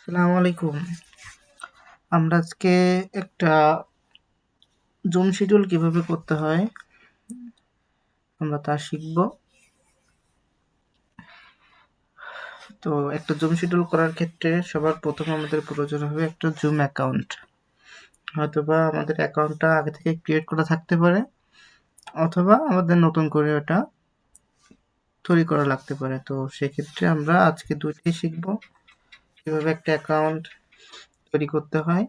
আসসালামু আলাইকুম। আমরা আজকে একটা জুম শিডিউল কিভাবে করতে হয় আমরা তা শিখব। তো একটা জুম শিডিউল করার ক্ষেত্রে সবার প্রথম আমাদের প্রয়োজন হবে একটা জুম অ্যাকাউন্ট। হয়তোবা আমাদের অ্যাকাউন্টটা আগে থেকে ক্রিয়েট করা থাকতে পারে, অথবা আমাদের নতুন করে ওটা তৈরি করা লাগতে পারে। তো সেক্ষেত্রে আমরা আজকে দুইটাই শিখব, কিভাবে একটা অ্যাকাউন্ট তৈরি করতে হয়,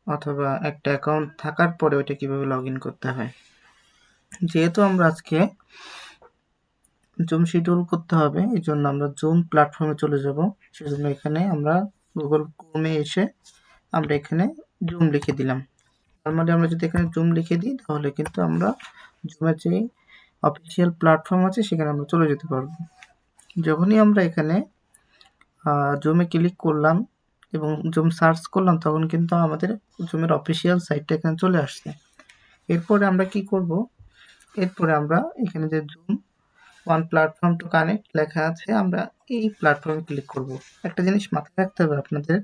অথবা একটা অ্যাকাউন্ট থাকার পরে ওটা কিভাবে লগ ইন করতে হয়। যেহেতু আমরা আজকে জুম শিডিউল করতে হবে, এই জন্য আমরা জুম প্ল্যাটফর্মে চলে যাব। সেজন্য এখানে আমরা গুগল ক্রোমে এসে আমরা এখানে জুম লিখে দিলাম। নর্মালি আমরা যদি এখানে জুম লিখে দিই তাহলে কিন্তু আমরা জুমের যে অফিসিয়াল প্ল্যাটফর্ম আছে সেখানে আমরা চলে যেতে পারবো। যখনই আমরা এখানে জুমে ক্লিক করলাম এবং জুম সার্চ করলাম, তখন কিন্তু আমাদের জুমের অফিসিয়াল সাইটটা এখানে চলে আসছে। এরপরে আমরা কি করব, এরপরে আমরা এখানে যে zoom one platform to connect লেখা আছে, আমরা এই প্ল্যাটফর্মে ক্লিক করব। একটা জিনিস মাথায় রাখতে হবে আপনাদের,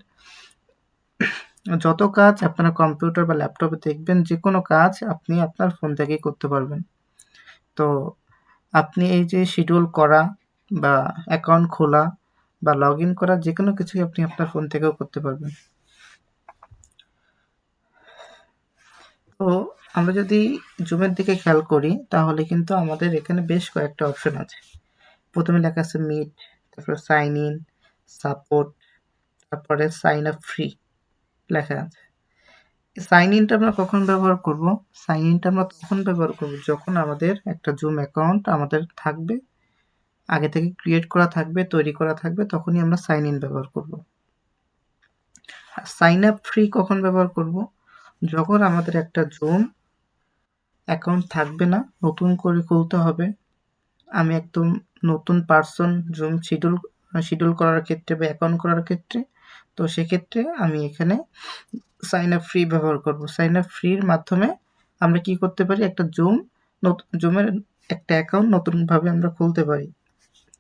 যত কাজ আপনারা কম্পিউটার বা ল্যাপটপে দেখবেন, যে কোনো কাজ আপনি আপনার ফোন থেকেই করতে পারবেন। তো আপনি এই যে শিডিউল করা বা অ্যাকাউন্ট খোলা বা লগ ইন করা, যে কোনো কিছুই আপনি আপনার ফোন থেকেও করতে পারবেন। তো আমরা যদি জুমের দিকে খেয়াল করি তাহলে কিন্তু আমাদের এখানে বেশ কয়েকটা অপশন আছে। প্রথমে লেখা আছে মিট, তারপরে সাইন ইন, সাপোর্ট, তারপরে সাইন আপ ফ্রি লেখা আছে। সাইন ইনটা আমরা কখন ব্যবহার করব? সাইন ইনটা আমরা তখন ব্যবহার করব যখন আমাদের একটা জুম অ্যাকাউন্ট আমাদের থাকবে, আগে থেকে ক্রিয়েট করা থাকবে, তৈরি করা থাকবে, তখনই আমরা সাইন ইন ব্যবহার করব। আর সাইন আপ ফ্রি কখন ব্যবহার করব? যখন আমাদের একটা জুম অ্যাকাউন্ট থাকবে না, নতুন করে খুলতে হবে। আমি একদম নতুন পার্সন জুম শিডিউল করার ক্ষেত্রে বা অ্যাকাউন্ট করার ক্ষেত্রে, তো সেক্ষেত্রে আমি এখানে সাইন আপ ফ্রি ব্যবহার করব। সাইন আপ ফ্রির মাধ্যমে আমরা কি করতে পারি, একটা জুমের একটা অ্যাকাউন্ট নতুনভাবে আমরা খুলতে পারি।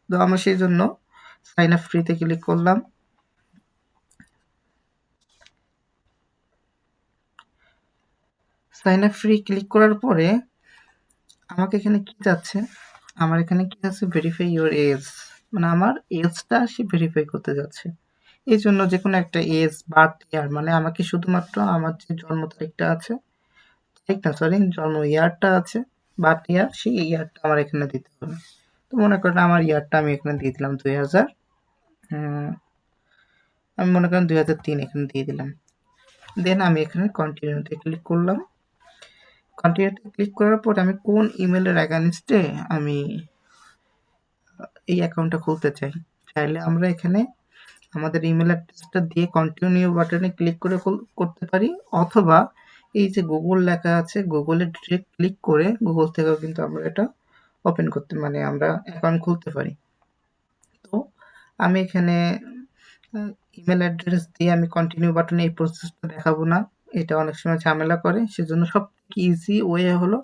তো আমরা সেই জন্য সাইন আপ ফ্রিতে ক্লিক করলাম। সাইন আপ ফ্রি ক্লিক করার পরে আমাকে এখানে কি যাচ্ছে, আমার এখানে কি আছে, ভেরিফাই ইউর এজ, মানে আমার এজটা সে ভেরিফাই করতে যাচ্ছে। এই জন্য যে কোনো একটা এজ, বার্থ ইয়ার, মানে আমাকে শুধুমাত্র আমার যে জন্ম তারিখটা আছে, ঠিক না, সরি, জন্ম ইয়ারটা আছে, বার্থ ইয়ার, সেই ইয়ারটা আমার এখানে দিতে হবে। তো মনে করেন আমার ইয়ারটা আমি এখানে দিয়ে দিলাম 2000, আমি মনে করেন 2003 এখানে দিয়ে দিলাম। দেন আমি এখানে কন্টিনিউতে ক্লিক করলাম। কন্টিনিউতে ক্লিক করার পর আমি কোন ইমেলের অ্যাগানিস্টে আমি এই অ্যাকাউন্টটা খুলতে চাই, চাইলে আমরা এখানে আমাদের ইমেল অ্যাড্রেসটা দিয়ে কন্টিনিউ বাটনে ক্লিক করে করতে পারি, অথবা এই যে গুগল লেখা আছে, গুগলে ডিরেক্ট ক্লিক করে গুগল থেকেও কিন্তু আমরা এটা ওপেন করতে, মানে আমরা অ্যাকাউন্ট খুলতে পারি। তো আমি এখানে ইমেল অ্যাড্রেস দিয়ে আমি কন্টিনিউ বাটনে এই প্রসেসটা দেখাবো না, এটা অনেক সময় ঝামেলা করে। সেজন্য সব থেকে ইজি ওয়ে হলো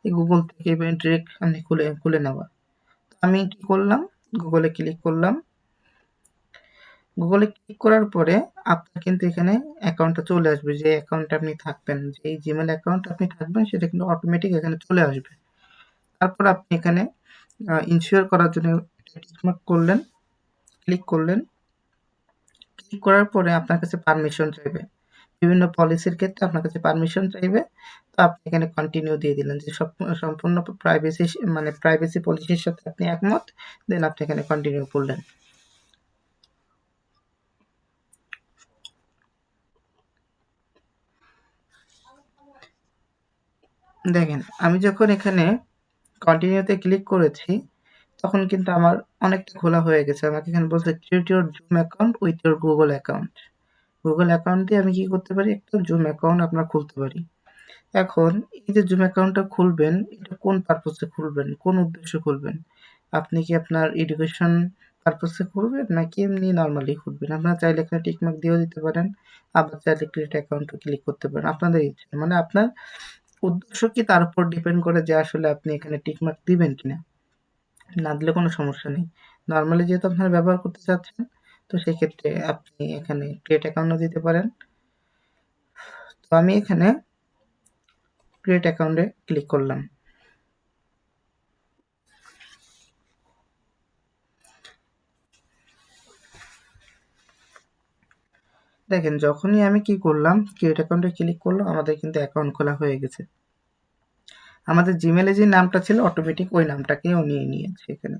এই গুগল থেকে ডিরেক্ট আমি খুলে নেওয়া। আমি কি করলাম, গুগলে ক্লিক করলাম। গুগলে ক্লিক করার পরে আপনার কিন্তু এখানে অ্যাকাউন্টটা চলে আসবে, যে অ্যাকাউন্টে আপনি থাকবেন, যেই জিমেল অ্যাকাউন্ট আপনি থাকবেন সেটা কিন্তু অটোমেটিক এখানে চলে আসবে। তারপর আপনি এখানে ইনশিওর করার জন্য টিকমার্ক করলেন, ক্লিক করলেন। ক্লিক করার পরে আপনার কাছে পারমিশন চাইবে, বিভিন্ন পলিসির ক্ষেত্রে আপনার কাছে পারমিশন চাইবে। তো আপনি এখানে কন্টিনিউ দিয়ে দিলেন যে সম্পূর্ণ প্রাইভেসি, মানে প্রাইভেসি পলিসির সাথে আপনি একমত। দেন আপনি এখানে কন্টিনিউ করলেন। দেখেন, আমি যখন এখানে কন্টিনিউতে ক্লিক করেছি তখন কিন্তু আমার অনেকটা খোলা হয়ে গেছে। আমাকে এখানে বলছে create your zoom account with your Google account. Google account দিয়ে আমি কি করতে পারি, একটা জুম অ্যাকাউন্ট আপনার খুলতে পারি। এখন এই যে জুম অ্যাকাউন্টটা খুলবেন, এটা কোন পারপোজে খুলবেন, কোন উদ্দেশ্যে খুলবেন? আপনি কি আপনার এডুকেশন পারপোজে খুলবেন নাকি এমনি নরমালি খুলবেন? আপনারা চাইলে এখানে টিক মার্ক দিয়েও দিতে পারেন, আবার চাইলে ক্রিয়েট অ্যাকাউন্টও ক্লিক করতে পারেন। আপনাদের ইচ্ছা। মানে আপনার উদ্দেশ্য কি তার উপর ডিপেন্ড করে যে আসলে আপনি এখানে টিক মার্ক দিবেন কিনা। না দিলে কোনো সমস্যা নেই। নরমালি যেহেতু আপনারা ব্যবহার করতে চাচ্ছেন, তো সেক্ষেত্রে আপনি এখানে ক্রিয়েট অ্যাকাউন্টও দিতে পারেন। তো আমি এখানে ক্রিয়েট অ্যাকাউন্টে ক্লিক করলাম। দেখেন যখনই আমি কি করলাম, ক্রিয়েট অ্যাকাউন্টে ক্লিক করলাম, আমাদের কিন্তু অ্যাকাউন্ট খোলা হয়ে গেছে। আমাদের জিমেলে যে নামটা ছিল অটোমেটিক ওই নামটাকেও নিয়ে নিয়েছে এখানে।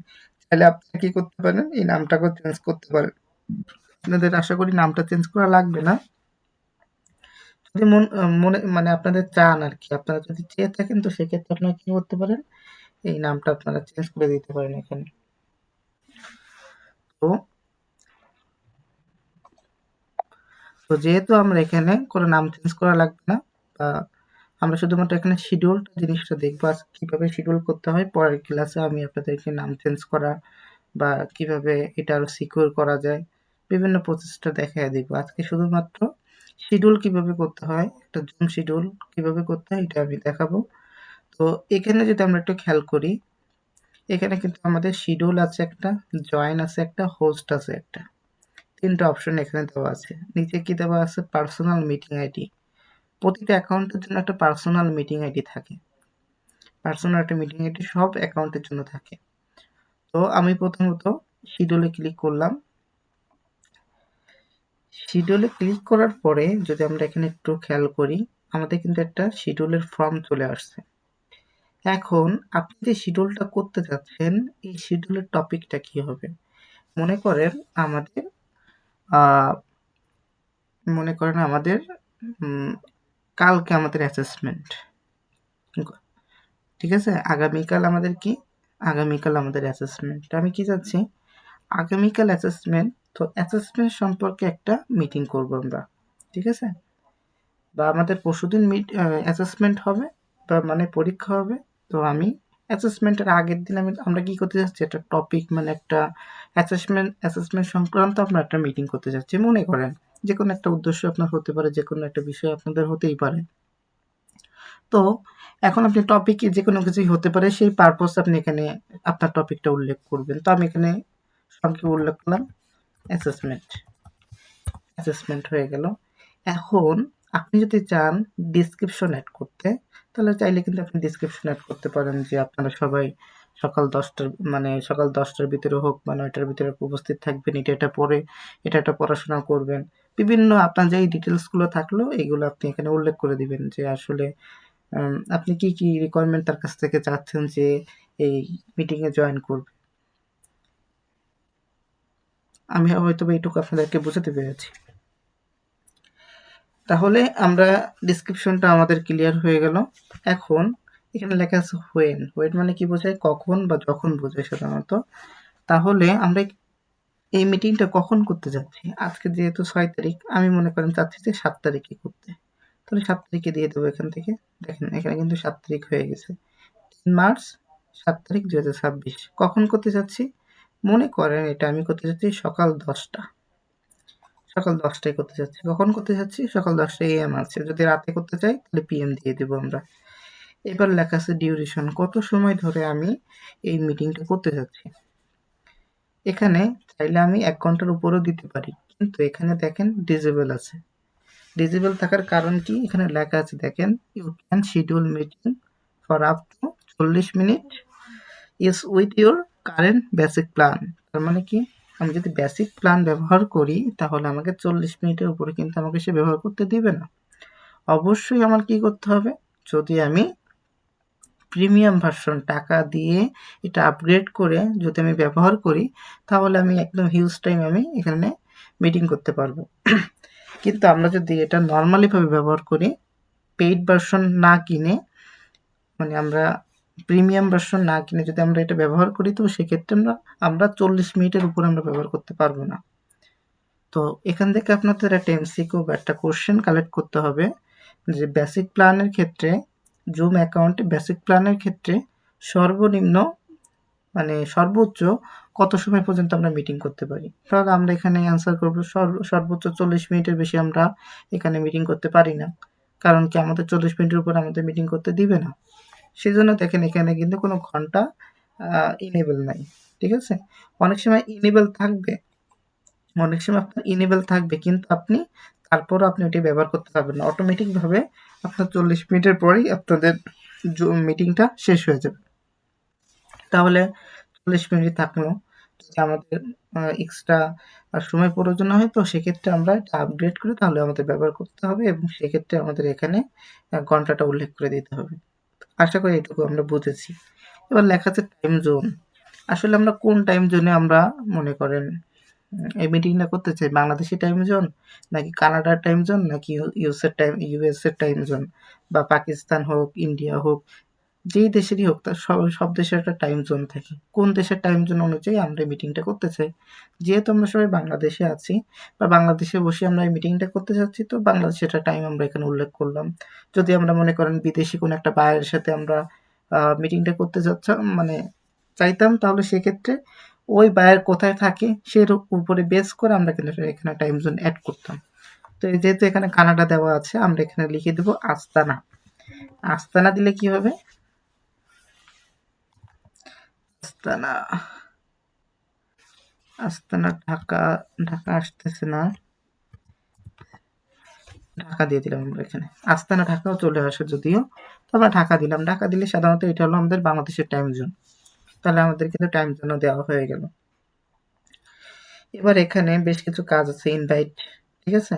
তাহলে আপনারা কি করতে পারেন, এই নামটাকেও চেঞ্জ করতে পারেন। আপনাদের আশা করি নামটা চেঞ্জ করা লাগবে না। যদি মনে মানে আপনাদের চান আর কি, আপনারা যদি চেয়ে থাকেন তো সেক্ষেত্রে আপনারা কি করতে পারেন, এই নামটা আপনারা চেঞ্জ করে দিতে পারেন এখানে। তো তো যেহেতু আমরা এখানে কোনো নাম চেঞ্জ করা লাগবে না, বা আমরা শুধুমাত্র এখানে শিডিউল জিনিসটা দেখবো, আজ কিভাবে শিডিউল করতে হয়। পরের ক্লাসে আমি আপনাদেরকে নাম চেঞ্জ করা বা কিভাবে এটা আরো সিকিউর করা যায় বিভিন্ন প্রসেসটা দেখায় দিব। আজকে শুধুমাত্র শিডিউল কিভাবে করতে হয়, একটা জুম শিডিউল কিভাবে করতে হয় এটা আমি দেখাবো। তো এখানে যদি আমরা একটু খেয়াল করি, এখানে কিন্তু আমাদের শিডিউল আছে একটা, জয়েন আছে একটা, হোস্ট আছে একটা, তিনটা অপশন এখানে দেওয়া আছে। নিচে কি দেওয়া আছে, পার্সোনাল মিটিং আইডি। প্রতিটা অ্যাকাউন্টের জন্য একটা পার্সোনাল মিটিং আইডি থাকে। পার্সোনাল একটা মিটিং আইডি সব অ্যাকাউন্টের জন্য থাকে। তো আমি প্রথমত শিডিউলে ক্লিক করলাম। শিডিউলে ক্লিক করার পরে যদি আমরা এখানে একটু খেয়াল করি, আমাদের কিন্তু একটা শিডিউলের ফর্ম চলে আসছে। এখন আপনি যে শিডিউলটা করতে যাচ্ছেন, এই শিডিউলের টপিকটা কি হবে? মনে করেন আমাদের আহ, মনে করেন আমাদের কালকে আমাদের অ্যাসেসমেন্ট, ঠিক আছে? আগামীকাল আমাদের কি? আগামীকাল আমাদের অ্যাসেসমেন্ট। আমি কি চাচ্ছি, আগামীকাল অ্যাসেসমেন্ট, তো অ্যাসেসমেন্ট সম্পর্কে একটা মিটিং করব আমরা, ঠিক আছে? বা আমাদের পরশুদিন অ্যাসেসমেন্ট হবে, বা মানে পরীক্ষা হবে। তো আমি অ্যাসেসমেন্টের আগের দিন আমরা কি করতে যাচ্ছি, একটা টপিক মানে একটা অ্যাসেসমেন্ট সংক্রান্ত আমরা একটা মিটিং করতে যাচ্ছি। মনে করেন যে কোনো একটা উদ্দেশ্য আপনার হতে পারে, যে কোনো একটা বিষয় আপনাদের হতেই পারে। তো এখন আপনি টপিকে যে কোনো কিছুই হতে পারে, সেই পারপোজ আপনি এখানে আপনার টপিকটা উল্লেখ করবেন। তো আমি এখানে সংক্ষেপে উল্লেখ করলাম অ্যাসেসমেন্ট। অ্যাসেসমেন্ট হয়ে গেল। এখন আপনি যদি চান ডিসক্রিপশন অ্যাড করতে, তাহলে চাইলে কিন্তু আপনি ডিসক্রিপশন অ্যাড করতে পারেন যে আপনারা সবাই সকাল 10টার ভিতরে হোক বা 9টার ভিতরে উপস্থিত থাকবেন, এটা পড়ে এটা পড়াশোনা করবেন। বিভিন্ন আপনার যেই ডিটেলসগুলো থাকলো এগুলো আপনি এখানে উল্লেখ করে দিবেন যে আসলে আপনি কি রিকোয়ারমেন্ট তার কাছ থেকে চাচ্ছেন যে এই মিটিংয়ে জয়েন করবে। আমি হয়তোবা এইটুকু আপনাদেরকে বোঝাতে পেরেছি। তাহলে আমরা ডিসক্রিপশনটা আমাদের ক্লিয়ার হয়ে গেল। এখন এখানে লেখা আছে হোয়েন। হোয়েন মানে কি বোঝায়? কখন বা যখন বোঝায় সাধারণত। তাহলে আমরা এই মিটিংটা কখন করতে যাচ্ছি? আজকে যেহেতু 6 তারিখ, আমি মনে করেন চাচ্ছি যে 7 তারিখে করতে। তাহলে 7 তারিখে দিয়ে দেবো এখান থেকে। দেখেন এখানে কিন্তু 7 তারিখ হয়ে গেছে। 3 মার্চ, 7 তারিখ 2026। কখন করতে যাচ্ছি? মনে করেন এটা আমি করতে যাচ্ছি সকাল 10টায় করতে যাচ্ছি। কখন করতে যাচ্ছি? সকাল 10টা AM আছে। যদি রাতে করতে চাই তাহলে PM দিয়ে দেবো আমরা। এবার লেখা আছে ডিউরেশন, কত সময় ধরে আমি এই মিটিংটা করতে যাচ্ছি। এখানে চাইলে আমি 1 ঘন্টার উপরেও দিতে পারি, কিন্তু এখানে দেখেন ডিজেবল আছে। ডিজেবল থাকার কারণ কি? এখানে লেখা আছে দেখেন, you can schedule meeting for up to 40 minute is with your current basic plan. তার মানে কি, আমি যদি বেসিক প্ল্যান ব্যবহার করি তাহলে আমাকে 40 মিনিটের উপরে কিন্তু আমাকে সে ব্যবহার করতে দিবে না। অবশ্যই আমার কি করতে হবে, যদি আমি প্রিমিয়াম ভার্সন টাকা দিয়ে এটা আপগ্রেড করে যদি আমি ব্যবহার করি, তাহলে আমি একদম হিউজ টাইম আমি এখানে মিটিং করতে পারবো। কিন্তু আমরা যদি এটা নর্মালিভাবে ব্যবহার করি, পেইড ভার্সন না কিনে, মানে আমরা প্রিমিয়াম ভার্সন না কিনে যদি আমরা এটা ব্যবহার করি, তো সেক্ষেত্রে আমরা 40 মিনিটের উপর আমরা ব্যবহার করতে পারবো না। তো এখান থেকে আপনাদের একটা এমসিকিউ বা একটা কোশ্চেন কালেক্ট করতে হবে যে বেসিক প্ল্যানের ক্ষেত্রে, জুম অ্যাকাউন্টে বেসিক প্ল্যানের ক্ষেত্রে সর্বনিম্ন মানে সর্বোচ্চ কত সময় পর্যন্ত আমরা মিটিং করতে পারি। তাহলে আমরা এখানে অ্যান্সার করবো সর্বোচ্চ 40 মিনিটের বেশি আমরা এখানে মিটিং করতে পারি না। কারণ কি, আমাদের 40 মিনিটের উপর আমাদের মিটিং করতে দিবে না। সেজন্য দেখেন এখানে কিন্তু কোনো ঘন্টা ইনেবল নাই, ঠিক আছে? অনেক সময় ইনেবল থাকবে, অনেক সময় আপনার ইনেবল থাকবে কিন্তু তারপরও আপনি ওটি ব্যবহার করতে পারবেন না। অটোমেটিকভাবে আপনার 40 মিনিটের পরেই আপনাদের মিটিংটা শেষ হয়ে যাবে। তাহলে 40 মিনিট থাকলো। যদি আমাদের এক্সট্রা সময় প্রয়োজন হয় তো সেক্ষেত্রে আমরা এটা আপগ্রেড করে তাহলে আমাদের ব্যবহার করতে হবে এবং সেক্ষেত্রে আমাদের এখানে ঘন্টাটা উল্লেখ করে দিতে হবে। আশা করি এটুকু আমরা বুঝেছি। এবার লেখা আছে টাইম জোন। আসলে আমরা কোন টাইম জোনে আমরা মনে করেন এই মিটিংটা করতে চাই? বাংলাদেশি টাইম জোন নাকি কানাডার টাইম জোন নাকি ইউএস এর টাইম জোন বা পাকিস্তান হোক, ইন্ডিয়া হোক, যেই দেশেরই হোক তার সব দেশের একটা টাইম জোন থাকে। কোন দেশের টাইম জোন অনুযায়ী আমরা এই মিটিংটা করতে চাই। যেহেতু আমরা সবাই বাংলাদেশে আছি বা বাংলাদেশে বসে আমরা এই মিটিংটা করতে চাচ্ছি তো বাংলাদেশের একটা টাইম আমরা এখানে উল্লেখ করলাম। যদি আমরা মনে করেন বিদেশি কোনো একটা বায়ারের সাথে আমরা মিটিংটা করতে মানে চাইতাম তাহলে সেক্ষেত্রে ওই বায়ার কোথায় থাকে সের উপরে বেস করে আমরা কিন্তু এখানে টাইম জোন অ্যাড করতাম। তো যেহেতু এখানে কানাডা দেওয়া আছে আমরা এখানে লিখে দেবো আস্তানা। আস্তানা দিলে কি হবে? আস্তানা, আস্তানা ঢাকা, ঢাকা আসতেছে না, ঢাকা দিয়ে দিলাম আমরা এখানে। আস্তানা ঢাকাও চলে আসে যদিও, তো আমরা ঢাকা দিলাম। ঢাকা দিলে সাধারণত এটা হলো আমাদের বাংলাদেশের টাইম জোন। তাহলে আমাদের কিন্তু টাইম জোনও দেওয়া হয়ে গেল। এবার এখানে বেশ কিছু কাজ আছে, ইনভাইট, ঠিক আছে?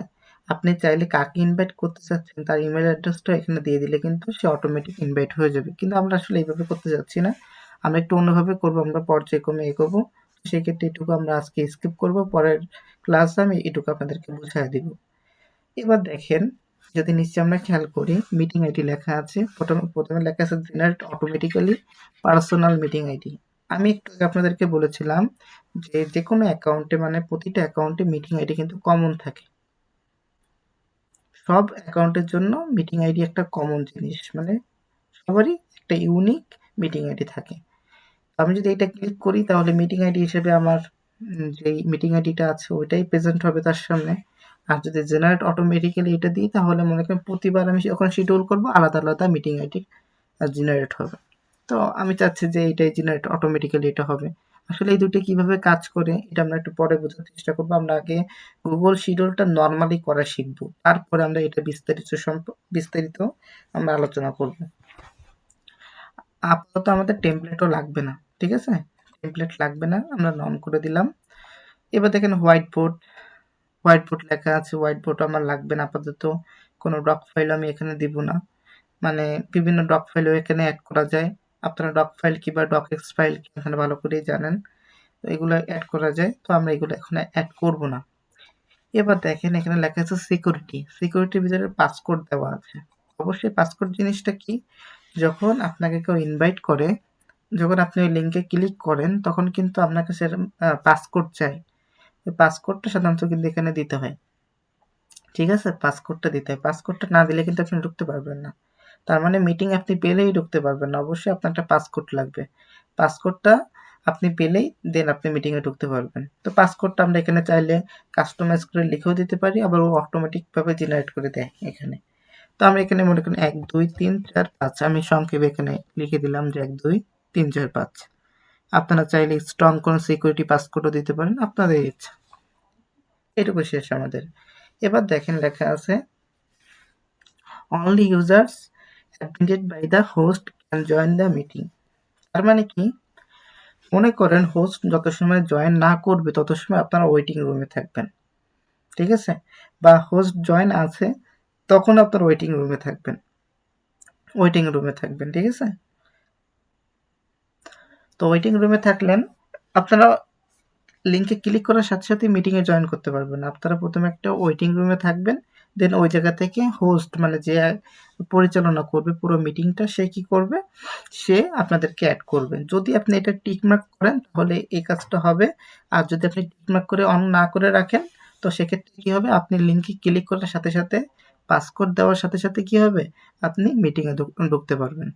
আপনি চাইলে কাকে ইনভাইট করতে চাচ্ছেন তার ইমেল অ্যাড্রেসটা এখানে দিয়ে দিলে কিন্তু সে অটোমেটিক ইনভাইট হয়ে যাবে। কিন্তু আমরা আসলে এইভাবে করতে যাচ্ছি না, আমরা একটু অন্যভাবে করবো, আমরা পর্যায়ক্রমে এগোবো। সেক্ষেত্রে এটুকু আমরা আজকে স্কিপ করবো, পরের ক্লাসে আমি এটুকু আপনাদেরকে বুঝিয়ে দিব। এবার দেখেন, যদি নিচে আমরা খেয়াল করি মিটিং আইডি লেখা আছে, প্রথমে লেখা আছে generate automatically personal meeting ID. আমি একটু আগে আপনাদেরকে বলেছিলাম যে যেকোনো অ্যাকাউন্টে মানে প্রতিটা অ্যাকাউন্টে মিটিং আইডি কিন্তু কমন থাকে। সব অ্যাকাউন্টের জন্য মিটিং আইডি একটা কমন জিনিস, মানে সবারই একটা ইউনিক মিটিং আইডি থাকে। আমি যদি এটা ক্লিক করি তাহলে মিটিং আইডি হিসেবে আমার যেই মিটিং আইডিটা আছে ওইটাই প্রেজেন্ট হবে তার সামনে। আর যদি জেনারেট অটোমেটিক্যালি এটা দিই তাহলে মনে করেন প্রতিবার আমি যখন শিডিউল করবো আলাদা আলাদা মিটিং আইডি জেনারেট হবে। তো আমি চাচ্ছি যে এইটাই জেনারেট অটোমেটিক্যালি এটা হবে। আসলে এই দুটো কিভাবে কাজ করে এটা আমরা একটু পরে বোঝার চেষ্টা করবো। আমরা আগে গুগল শিডিউলটা নর্মালি করা শিখবো, তারপরে আমরা এটা বিস্তারিত আমরা আলোচনা করব। আপাতত আমাদের টেমপ্লেটও লাগবে না, ঠিক আছে? টেমপ্লেট লাগবে না, আমরা নন করে দিলাম। এবার দেখেন হোয়াইট বোর্ড লেখা আছে, হোয়াইট বোর্ড আমার লাগবে না আপাতত। কোনো ডক ফাইল আমি এখানে দিব না, মানে বিভিন্ন ডক ফাইলও এখানে অ্যাড করা যায়। আপনারা ডক ফাইল কিংবা ডকএক্স ফাইল এখানে ভালো করেই জানেন, তো এগুলো অ্যাড করা যায়, তো আমরা এগুলো এখানে অ্যাড করব না। এবার দেখেন এখানে লেখা আছে সিকিউরিটির ভিতরে পাসকোড দেওয়া আছে। অবশ্যই পাসকোড জিনিসটা কি? যখন আপনাকে কেউ ইনভাইট করে, যখন আপনি ওই লিঙ্কে ক্লিক করেন তখন কিন্তু আপনার কাছে পাসকোড চাই। ওই পাসকোডটা সাধারণত কিন্তু এখানে দিতে হয়, ঠিক আছে? পাসকোডটা দিতে হয়, পাসকোডটা না দিলে কিন্তু আপনি ঢুকতে পারবেন না। তার মানে মিটিং আপনি পেলেই ঢুকতে পারবেন না, অবশ্যই আপনার একটা পাসকোড লাগবে। পাসকোডটা আপনি পেলেই দেন আপনি মিটিংয়ে ঢুকতে পারবেন। তো পাসকোডটা আমরা এখানে চাইলে কাস্টমাইজ করে লিখেও দিতে পারি, আবার ও অটোমেটিকভাবে জেনারেট করে দেয় এখানে। তো আমরা এখানে মনে করেন 1 2 3 4 5 আমি সংক্ষেপে এখানে লিখে দিলাম যে 1 2 3 4 5। আপনারা চাইলে স্ট্রং কোনো সিকিউরিটি পাসকোডও দিতে পারেন, আপনাদের ইচ্ছা। এটুকু শেষ আমাদের। এবার দেখেন লেখা আছে only users admitted by the host can join the meeting. তার মানে কি? মনে করেন হোস্ট যত সময় জয়েন না করবে তত সময় আপনারা ওয়েটিং রুমে থাকবেন, ঠিক আছে? বা হোস্ট জয়েন আছে তখন আপনার ওয়েটিং রুমে থাকবেন, ঠিক আছে? তো ওয়েটিং রুমে থাকলেন, আপনারা লিঙ্কে ক্লিক করার সাথে সাথে মিটিংয়ে জয়েন করতে পারবেন না। আপনারা প্রথমে একটা ওয়েটিং রুমে থাকবেন, দেন ওই জায়গা থেকে হোস্ট মানে যে পরিচালনা করবে পুরো মিটিংটা সে কি করবে? সে আপনাদেরকে অ্যাড করবে। যদি আপনি এটা টিকমার্ক করেন তাহলে এই কাজটা হবে, আর যদি আপনি টিকমার্ক করে অন না করে রাখেন তো সেক্ষেত্রে কি হবে? আপনি লিঙ্কে ক্লিক করার সাথে সাথে পাসকোড দেওয়ার সাথে সাথে কি হবে? আপনি মিটিংয়ে ঢুকতে পারবেন।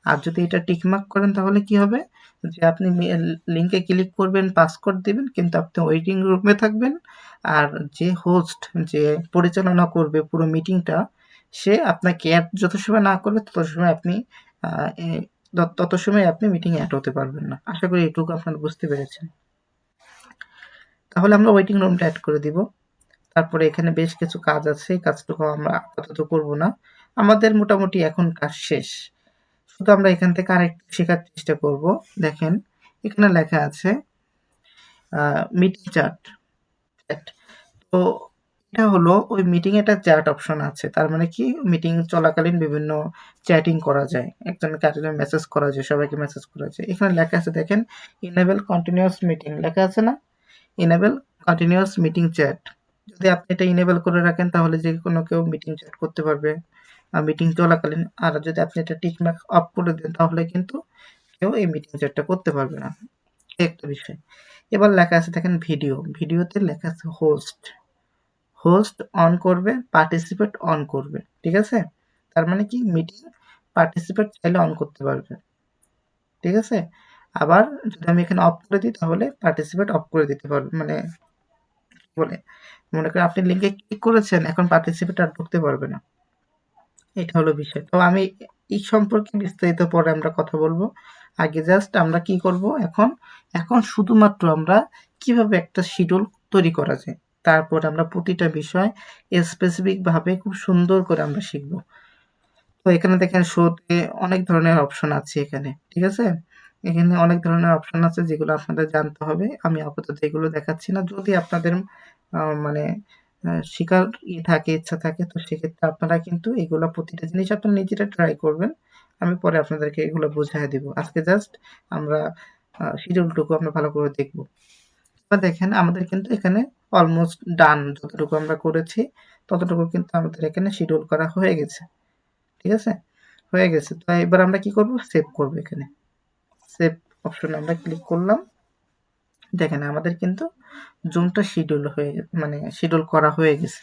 আর যদি এটা টিকমার্ক করেন তাহলে কি হবে? যে আপনি লিঙ্কে ক্লিক করবেন, পাসকোড দিবেন, কিন্তু আপনি ওয়েটিং রুমে থাকবেন। আর যে হোস্ট যে পরিচালনা করবে পুরো মিটিংটা সে আপনাকে অ্যাড যত সময় না করবে তত সময় আপনি মিটিংয়ে অ্যাড হতে পারবেন না। আশা করি এটুকু আপনারা বুঝতে পেরেছেন। তাহলে আমরা ওয়েটিং রুমটা অ্যাড করে দিব। তারপরে এখানে বেশ কিছু কাজ আছে, এই কাজটুকু আমরা আপাতত করব না। আমাদের মোটামুটি এখন কাজ শেষ। শুধু আমরা এখান থেকে আরেকটু শেখার চেষ্টা করব। দেখেন এখানে লেখা আছে মিটিং চ্যাট। তো এটা হলো ওই মিটিং একটা চ্যাট অপশন আছে। তার মানে কি মিটিং চলাকালীন বিভিন্ন চ্যাটিং করা যায়। একজনকে আরেকজন মেসেজ করা যায়, সবাইকে মেসেজ করা যায়। এখানে লেখা আছে দেখেন ইনেবল কন্টিনিউয়াস মিটিং লেখা আছে না? Enable continuous meeting chat. যদি আপনি এটা ইনেবল করে রাখেন তাহলে যে কোনো কেউ মিটিং চ্যাট করতে পারবে মিটিং চলাকালীন। আর যদি আপনি এটা টিক মার্ক অফ করে দেন তাহলে কিন্তু কেউ এই মিটিং চ্যাটটা করতে পারবে না। এই একটা বিষয়। এবার লেখা আছে দেখেন ভিডিও। ভিডিওতে লেখা আছে হোস্ট। হোস্ট অন করবে, পার্টিসিপেট অন করবে। ঠিক আছে? তার মানে কি মিটিং পার্টিসিপেট চাইলে অন করতে পারবে। ঠিক আছে? আবার যদি আমি এখানে অফ করে দিই তাহলে পার্টিসিপেট অফ করে দিতে পারবে। মানে কি বলে? মনে করেন আপনি লিংকে ক্লিক করেছেন, এখন পার্টিসিপেট আর ঢুকতে পারবে না। এটা হলো বিষয়। তো আমি এই সম্পর্কে বিস্তারিত পরে আমরা কথা বলবো। আগে জাস্ট আমরা কি করব এখন? এখন শুধুমাত্র আমরা কিভাবে একটা শিডিউল তৈরি করা যায়। তারপর আমরা প্রতিটা বিষয় স্পেসিফিক ভাবে খুব সুন্দর করে আমরা শিখব। তো এখানে দেখেন শোতে অনেক ধরনের অপশন আছে এখানে। ঠিক আছে? এখানে অনেক ধরনের অপশন আছে যেগুলো আপনাদের জানতে হবে। আমি আপাতত এগুলো দেখাচ্ছি না। যদি আপনাদের মানে শিখার থাকে, ইচ্ছা থাকে তো সেক্ষেত্রে আপনারা কিন্তু এগুলা প্রতিটা জিনিস আপনারা নিজেরা ট্রাই করবেন। আমি পরে আপনাদেরকে এগুলো বুঝায় দিব। আজকে জাস্ট আমরা শিডিউলটুকু আমরা ভালো করে দেখব। এবার দেখেন আমাদের কিন্তু এখানে অলমোস্ট ডান। যতটুকু আমরা করেছি ততটুকু কিন্তু আমাদের এখানে শিডিউল করা হয়ে গেছে। ঠিক আছে? হয়ে গেছে। তো এবার আমরা কি করব? সেভ করব এখানে। সেভ অপশনে আমরা ক্লিক করলাম। দেখেন আমাদের কিন্তু জুমটা শিডিউল হয়ে মানে শিডিউল করা হয়ে গেছে।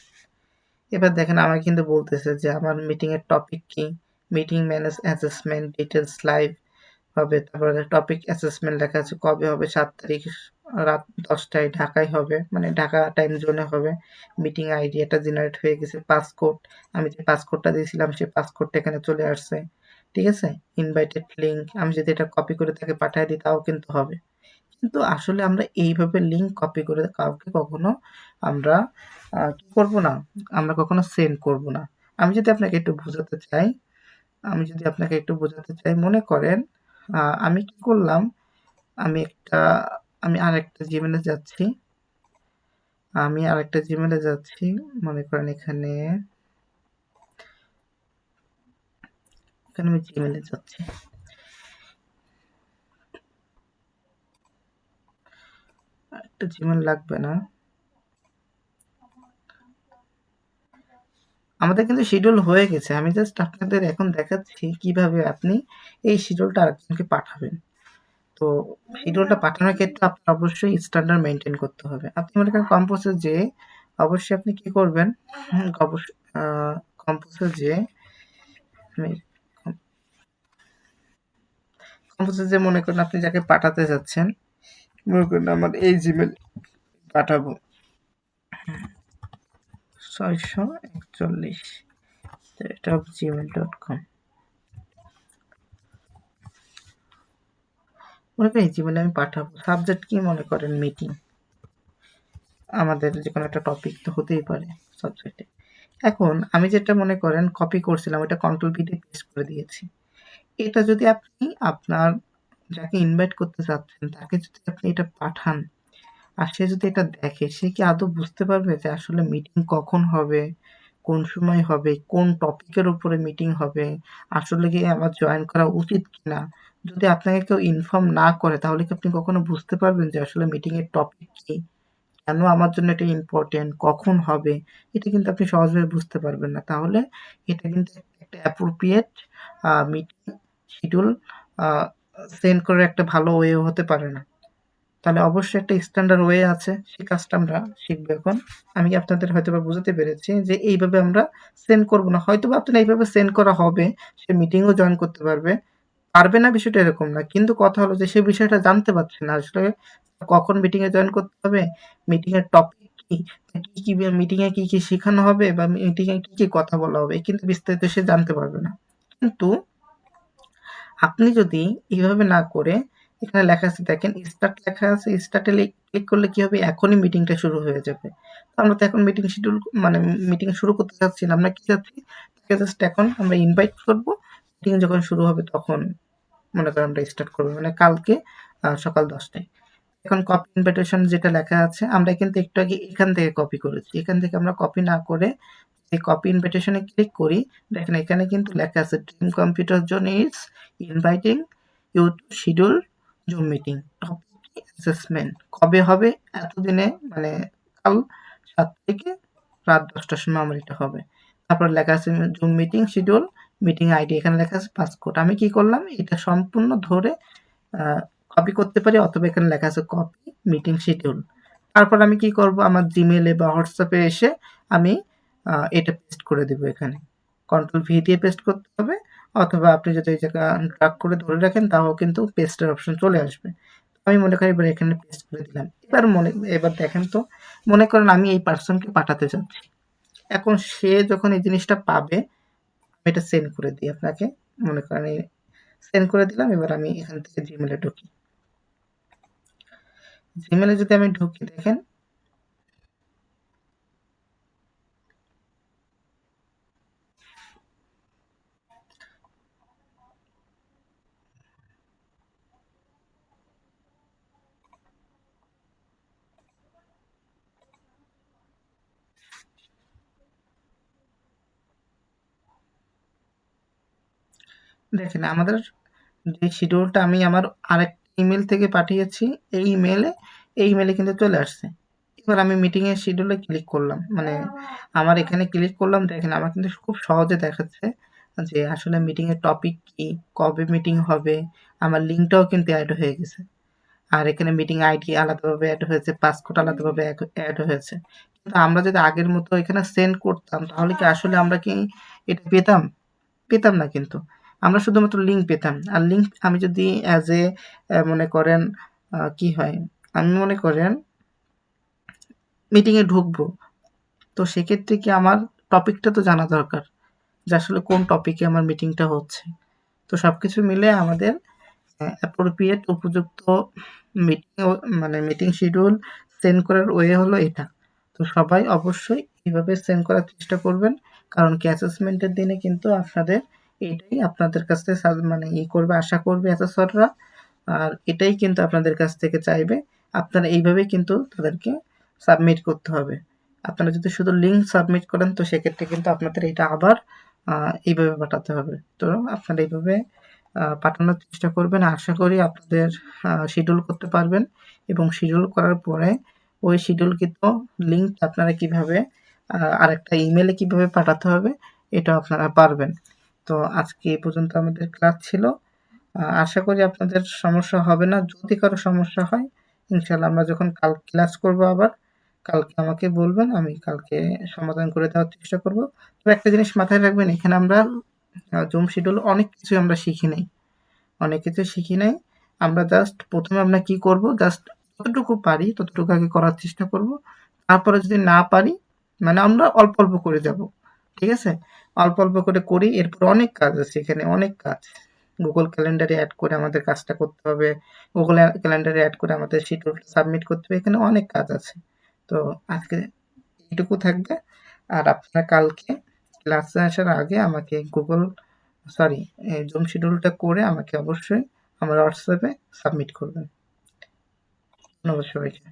এবার দেখেন আমাকে কিন্তু বলতেছে যে আমার মিটিং এর টপিক কি, meeting manage assessment details live হবে। তারপরে টপিক অ্যাসেসমেন্ট লেখা আছে কবে হবে, 7 তারিখ রাত 10টায় ঢাকায় হবে, মানে ঢাকা টাইম জোনে হবে। মিটিং আইডি এটা জেনারেট হয়ে গেছে। পাসকোড, আমি যে পাসকোডটা দিয়েছিলাম সেই পাসকোডটা এখানে চলে আসছে। ঠিক আছে? ইনভাইটেড লিঙ্ক, আমি যদি এটা কপি করে তাকে পাঠিয়ে দিই তাও কিন্তু হবে। কিন্তু আসলে আমরা এইভাবে লিঙ্ক কপি করে কাউকে কখনো আমরা কি করব না, আমরা কখনো সেন্ড করব না। আমি যদি আপনাকে একটু বোঝাতে চাই, মনে করেন আমি কি করলাম, আমি একটা আমি আরেকটা জিমেলে যাচ্ছি, মনে করেন এখানে আমি জিমেলে যাচ্ছি। একটা জিমেল লাগবে না, আমাদের কিন্তু শিডিউল হয়ে গেছে। আমি জাস্ট আপনাদের এখন দেখাচ্ছি কিভাবে আপনি এই শিডিউলটা আরেকজনকে পাঠাবেন। তো শিডিউলটা পাঠানোর ক্ষেত্রে আপনার অবশ্যই স্ট্যান্ডার্ড মেনটেন করতে হবে। আপনি মনে করেন কম্পোজে যেয়ে অবশ্যই আপনি কি করবেন, কম্পোজে যেয়ে মনে করেন আপনি যাকে পাঠাতে যাচ্ছেন, মনে করেন আমার এই জিমেল পাঠাবো 641@gmail.com। মনে করেন এই জিমেলে আমি পাঠাবো। সাবজেক্ট কি মনে করেন মিটিং, আমাদের যে কোনো একটা টপিক তো হতেই পারে সাবজেক্টে। এখন আমি যেটা মনে করেন কপি করছিলাম ওটা কন্ট্রোল ভি দিয়ে পেস্ট করে দিয়েছি। এটা যদি আপনি আপনার যাকে ইনভাইট করতে চাচ্ছেন তাকে যদি আপনি এটা পাঠান আর সে যদি এটা দেখে, সে কি আদৌ বুঝতে পারবে যে আসলে মিটিং কখন হবে, কোন সময় হবে, কোন টপিকের উপরে মিটিং হবে, আসলে কি আমার জয়েন করা উচিত কিনা? যদি আপনাকে কেউ ইনফর্ম না করে তাহলে কি আপনি কখনো বুঝতে পারবেন যে আসলে মিটিং এর টপিক কি? কেন আমার জন্য এটা ইম্পর্টেন্ট, কখন হবে? এটা কিন্তু আপনি সহজভাবে বুঝতে পারবেন না। তাহলে এটা কিন্তু একটা অ্যাপ্রোপ্রিয়েট মিটিং শিডিউল আ সেন্ড করার একটা ভালো ওয়ে হতে পারে না। তাহলে অবশ্যই একটা স্ট্যান্ডার্ড ওয়ে আছে। সেই কাজটা আমরা শিখবো এখন। আমি আপনাদের হয়তোবা বুঝাতে পেরেছি যে এইভাবে আমরা সেন্ড করব না। হয়তোবা আপনার এইভাবে সেন্ড করা হবে, সে মিটিংও জয়েন করতে পারবে। পারবে না বিষয়টা এরকম না। কিন্তু কথা হলো যে সে বিষয়টা জানতে পারছে না। আসলে কখন মিটিং এ জয়েন করতে হবে, মিটিং এর টপিক কি, কি মিটিং এ কি শেখানো হবে বা মিটিং এ কি কথা বলা হবে কিন্তু বিস্তারিত সে জানতে পারবে না। কিন্তু আপনি যদি এভাবে না করে এখানে লেখা আছে দেখেন স্টার্ট লেখা আছে, স্টার্টে ক্লিক করলে কি হবে, এখনই মিটিংটা শুরু হয়ে যাবে। তো আমরা তো এখন মিটিং শিডিউল মানে মিটিং শুরু করতে চাচ্ছি না, আমরা কি চাচ্ছি, তাকে জাস্ট এখন আমরা ইনভাইট করব, মিটিং যখন শুরু হবে তখন মনে করেন আমরা স্টার্ট করবো, মানে কালকে সকাল 10টায়। এখন কপি ইনভিটেশন যেটা লেখা আছে, আমরা কিন্তু একটু আগে এখান থেকে কপি করেছি, এখান থেকে আমরা কপি না করে এই কপি ইনভিটেশনে ক্লিক করি, দেখেন এখানে কিন্তু লেখা আছে dream computer zone is inviting you to schedule Zoom meeting topic assessment. কবে হবে, এতদিনে মানে কাল 7 থেকে রাত 10টার সময় আমার এটা হবে। তারপর লেখা আছে zoom meeting schedule, meeting ID, এখানে লেখা আছে পাসকোড। আমি কি করলাম, এটা সম্পূর্ণ ধরে কপি করতে পারি, অথবা এখানে লেখা আছে কপি মিটিং শিডিউল। তারপর আমি কি করব, আমার জিমেলে বা হোয়াটসঅ্যাপে এসে আমি এটা পেস্ট করে দেব এখানে। কন্ট্রোল ভি দিয়ে পেস্ট করতে হবে, অথবা আপনি যদি এই জায়গা ড্রাগ করে ধরে রাখেন তাও কিন্তু পেস্টের অপশন চলে আসবে। আমি মনে করি এবার এখানে পেস্ট করে দিলাম। এবার দেখেন তো, মনে করেন আমি এই পার্সনকে পাঠাতে চাচ্ছি, এখন সে যখন এই জিনিসটা পাবে, আমি এটা সেন্ড করে দিই আপনাকে। মনে করেন সেন্ড করে দিলাম, এবার আমি এখান থেকে জিমেলে ঢুকি। জিমেলে যদি আমি ঢুকি, দেখেন দেখেন আমাদের যে শিডিউলটা আমি আমার আরেকটা ইমেল থেকে পাঠিয়েছি, এই ইমেলে কিন্তু চলে আসছে। এবার আমি মিটিং এর শিডিউলে ক্লিক করলাম, মানে আমার এখানে ক্লিক করলাম, দেখেন আমার কিন্তু খুব সহজে দেখাচ্ছে যে আসলে মিটিং এর টপিক কি, কবে মিটিং হবে, আমার লিঙ্কটাও কিন্তু অ্যাড হয়ে গেছে। আর এখানে মিটিং আইডি আলাদাভাবে অ্যাড হয়েছে, পাসকোড আলাদাভাবে অ্যাড হয়েছে। কিন্তু আমরা যদি আগের মতো এখানে সেন্ড করতাম, তাহলে কি আসলে আমরা কি এটা পেতাম? পেতাম না কিন্তু। আমরা শুধুমাত্র লিঙ্ক পেতাম। আর লিঙ্ক আমি যদি অ্যাজ এ মনে করেন কি হয়? আমি মনে করেন মিটিংয়ে ঢুকবো। তো সেক্ষেত্রে কি আমার টপিকটা তো জানা দরকার। যে আসলে কোন টপিকে আমার মিটিংটা হচ্ছে। তো সবকিছু মিলে আমাদের অ্যাপ্রোপ্রিয়েট উপযুক্ত মিটিং মানে মিটিং শিডিউল সেন্ড করার ওয়ে হলো এটা। তো সবাই অবশ্যই এভাবে সেন্ড করার চেষ্টা করবেন। কারণ কি অ্যাসেসমেন্টের দিনে কিন্তু আপনাদের এটাই আপনাদের কাছ থেকে মানে করবে, আশা করবে অ্যাসেসররা। আর এটাই কিন্তু আপনাদের কাছ থেকে চাইবে। আপনারা এইভাবেই কিন্তু তাদেরকে সাবমিট করতে হবে। আপনারা যদি শুধু লিঙ্ক সাবমিট করেন, তো সেক্ষেত্রে কিন্তু আপনাদের এটা আবার এইভাবে পাঠাতে হবে। তো আপনারা এইভাবে পাঠানোর চেষ্টা করবেন। আশা করি আপনাদের শিডিউল করতে পারবেন, এবং শিডিউল করার পরে ওই শিডিউলকৃত লিঙ্ক আপনারা কিভাবে আরেকটা ইমেলে কিভাবে পাঠাতে হবে, এটাও আপনারা পারবেন। তো আজকে এই পর্যন্ত আমাদের ক্লাস ছিল। আশা করি আপনাদের সমস্যা হবে না। যদি কারো সমস্যা হয়, ইনশাআল্লাহ আমরা যখন কাল ক্লাস করব আবার, কালকে আমাকে বলবেন, আমি কালকে সমাধান করে দেওয়ার চেষ্টা করব। তবে একটা জিনিস মাথায় রাখবেন, এখানে আমরা জুম শিডিউল অনেক কিছু আমরা শিখি নাই। অনেক কিছু শিখি নাই। আমরা জাস্ট ১ম এ আমরা কি করব, জাস্ট যতটুকু পারি ততটুকু আগে করার চেষ্টা করব। তারপরে যদি না পারি, মানে আমরা অল্প, অল্প করে যাব। ঠিক আছে? অল্প, অল্প করে করি। এরপর অনেক কাজ আছে এখানে, অনেক কাজ। Google ক্যালেন্ডারে এড করে আমাদের কাজটা করতে হবে। Google ক্যালেন্ডারে এড করে আমাদের শিডিউলটা সাবমিট করতে হবে। এখানে অনেক কাজ আছে। তো আজকে এইটুকু থাকবে। আর আপনারা কালকে ক্লাসে আসার আগে আমাকে সরি জুম শিডিউলটা করে আমাকে অবশ্যই আমার হোয়াটসঅ্যাপে সাবমিট করবেন। ধন্যবাদ সবাইকে।